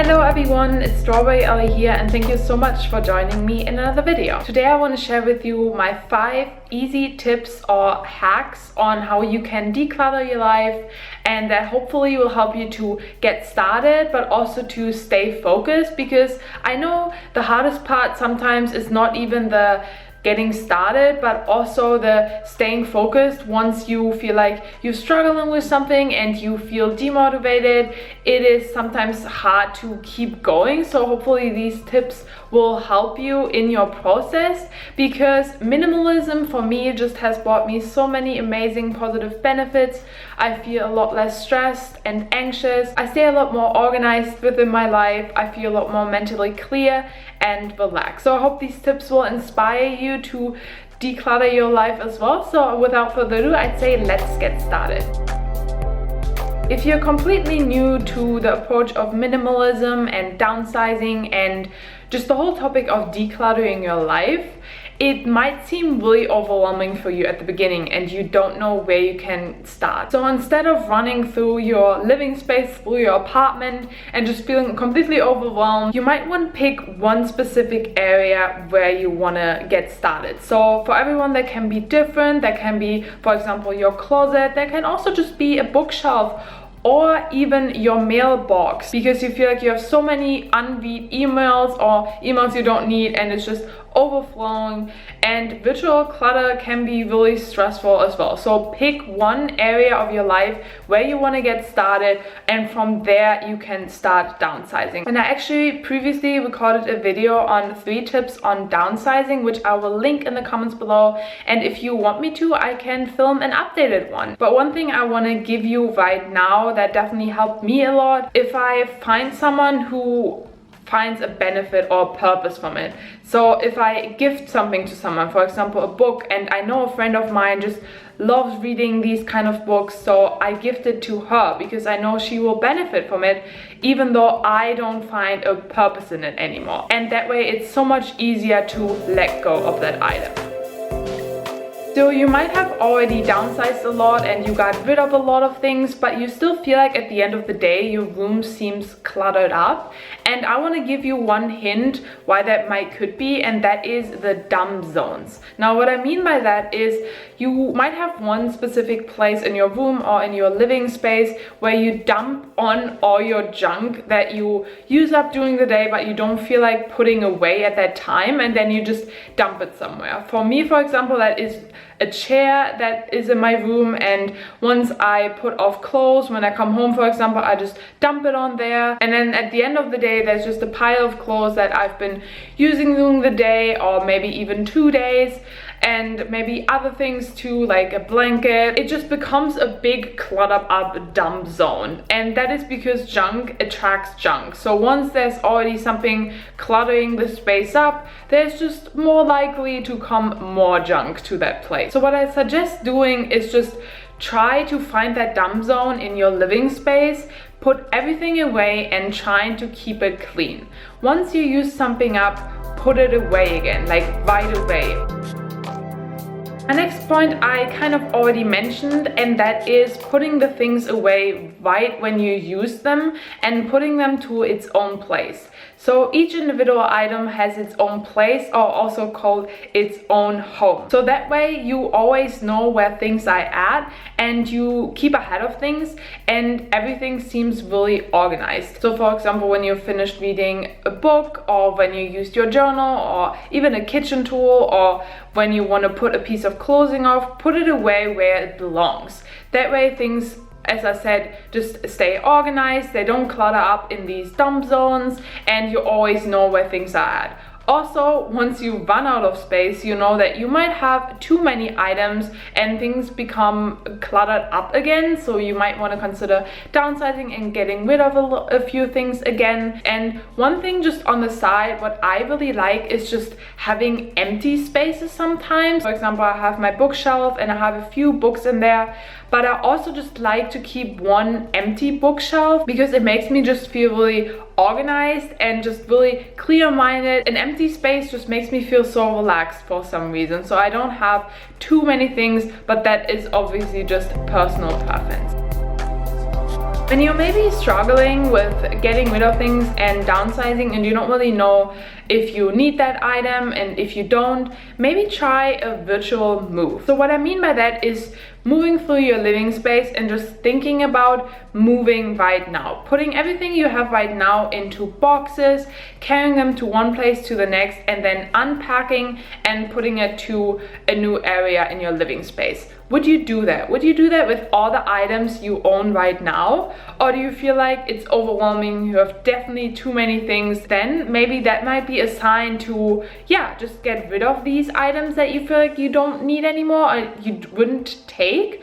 Hello everyone, it's strawberryelli here and thank you so much for joining me in another video. Today I want to share with you my 5 easy tips or hacks on how you can declutter your life, and that hopefully will help you to get started but also to stay focused, because I know the hardest part sometimes is not even the getting started, but also the staying focused. Once you feel like you're struggling with something and you feel demotivated, it is sometimes hard to keep going. So hopefully these tips will help you in your process, because minimalism for me just has brought me so many amazing positive benefits. I feel a lot less stressed and anxious. I stay a lot more organized within my life. I feel a lot more mentally clear and relaxed. So I hope these tips will inspire you to declutter your life as well. So without further ado, I'd say let's get started. If you're completely new to the approach of minimalism and downsizing and just the whole topic of decluttering your life, it might seem really overwhelming for you at the beginning and you don't know where you can start. So instead of running through your living space, through your apartment and just feeling completely overwhelmed, you might want to pick one specific area where you want to get started. So for everyone that can be different. That can be, for example, your closet. That can also just be a bookshelf, or even your mailbox, because you feel like you have so many unread emails or emails you don't need and it's just overflowing, and visual clutter can be really stressful as well. So pick one area of your life where you want to get started, and from there you can start downsizing. And I actually previously recorded a video on 3 tips on downsizing, which I will link in the comments below, and if you want me to, I can film an updated one. But one thing I want to give you right now that definitely helped me a lot: if I find someone who finds a benefit or purpose from it. So if I gift something to someone, for example a book, and I know a friend of mine just loves reading these kind of books, so I gift it to her because I know she will benefit from it, even though I don't find a purpose in it anymore. And that way it's so much easier to let go of that item. So you might have already downsized a lot and you got rid of a lot of things, but you still feel like at the end of the day your room seems cluttered up. And I want to give you one hint why that could be, and that is the dump zones. Now what I mean by that is you might have one specific place in your room or in your living space where you dump on all your junk that you use up during the day but you don't feel like putting away at that time, and then you just dump it somewhere. For me, for example, that is a chair that is in my room, and once I put off clothes, when I come home for example, I just dump it on there, and then at the end of the day there's just a pile of clothes that I've been using during the day, or maybe even 2 days, and maybe other things too, like a blanket. It just becomes a big cluttered up dump zone, and that is because junk attracts junk. So once there's already something cluttering the space up, there's just more likely to come more junk to that place. So what I suggest doing is just try to find that dump zone in your living space, put everything away and trying to keep it clean. Once you use something up, put it away again, like right away. The next point I kind of already mentioned, and that is putting the things away right when you use them and putting them to its own place. So each individual item has its own place, or also called its own home. So that way you always know where things are at and you keep ahead of things and everything seems really organized. So for example, when you're finished reading a book, or when you used your journal, or even a kitchen tool, or when you want to put a piece of clothing off, put it away where it belongs. That way things, as I said, just stay organized, they don't clutter up in these dump zones, and you always know where things are at. Also, once you run out of space, you know that you might have too many items and things become cluttered up again, so you might want to consider downsizing and getting rid of a few things again. And one thing just on the side, what I really like is just having empty spaces sometimes. For example, I have my bookshelf and I have a few books in there, but I also just like to keep one empty bookshelf because it makes me just feel really organized and just really clear-minded. An empty space just makes me feel so relaxed for some reason. So I don't have too many things, but that is obviously just personal preference. When you're maybe struggling with getting rid of things and downsizing and you don't really know if you need that item, and if you don't, maybe try a virtual move. So what I mean by that is moving through your living space and just thinking about moving right now. Putting everything you have right now into boxes, carrying them to one place to the next, and then unpacking and putting it to a new area in your living space. Would you do that? Would you do that with all the items you own right now? Or do you feel like it's overwhelming, you have definitely too many things? Then maybe that might be a sign to, just get rid of these items that you feel like you don't need anymore or you wouldn't take.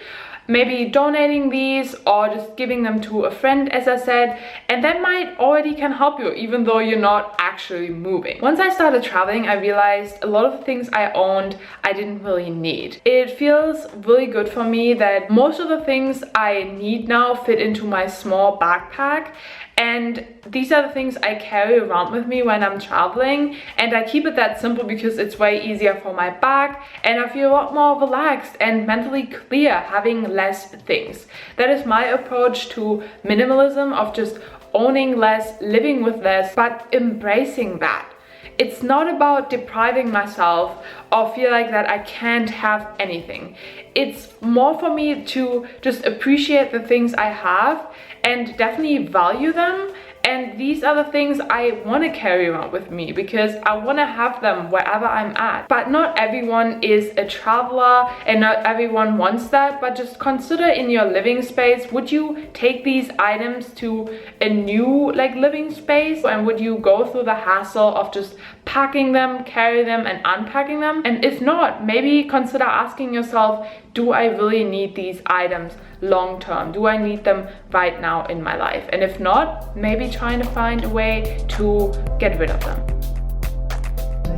Maybe donating these or just giving them to a friend, as I said, and that might already can help you even though you're not actually moving. Once I started traveling, I realized a lot of the things I owned I didn't really need. It feels really good for me that most of the things I need now fit into my small backpack, and these are the things I carry around with me when I'm traveling, and I keep it that simple because it's way easier for my back and I feel a lot more relaxed and mentally clear having less things. That is my approach to minimalism, of just owning less, living with less, but embracing that. It's not about depriving myself or feel like that I can't have anything. It's more for me to just appreciate the things I have and definitely value them. And these are the things I want to carry around with me because I want to have them wherever I'm at. But not everyone is a traveler and not everyone wants that. But just consider in your living space, would you take these items to a new living space? And would you go through the hassle of just packing them, carry them and unpacking them? And if not, maybe consider asking yourself, do I really need these items long term? Do I need them right now in my life? And if not, maybe trying to find a way to get rid of them.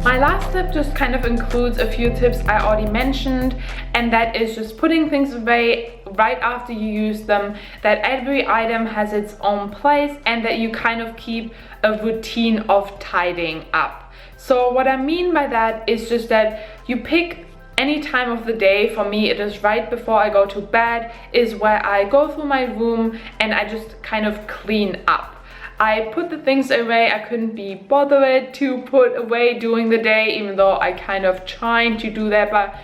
My last tip just kind of includes a few tips I already mentioned, and that is just putting things away right after you use them, that every item has its own place, and that you kind of keep a routine of tidying up. So what I mean by that is just that you pick any time of the day. For me, it is right before I go to bed, is where I go through my room and I just kind of clean up. I put the things away I couldn't be bothered to put away during the day, even though I kind of trying to do that, but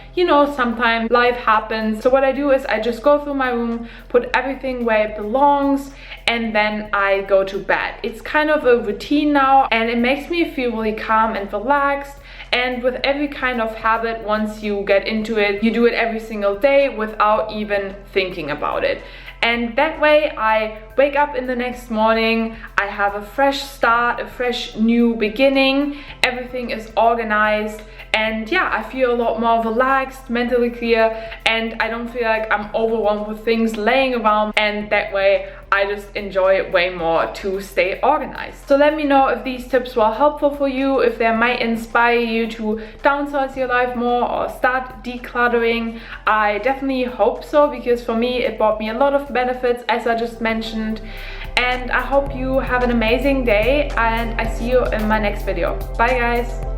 sometimes life happens. So what I do is I just go through my room, put everything where it belongs, and then I go to bed. It's kind of a routine now, and it makes me feel really calm and relaxed. And with every kind of habit, once you get into it, you do it every single day without even thinking about it. And that way I wake up in the next morning, I have a fresh start, a fresh new beginning, everything is organized, and I feel a lot more relaxed, mentally clear, and I don't feel like I'm overwhelmed with things laying around, and that way I just enjoy it way more to stay organized. So let me know if these tips were helpful for you, if they might inspire you to downsize your life more or start decluttering. I definitely hope so, because for me it brought me a lot of benefits, as I just mentioned. And I hope you have an amazing day, and I see you in my next video. Bye guys.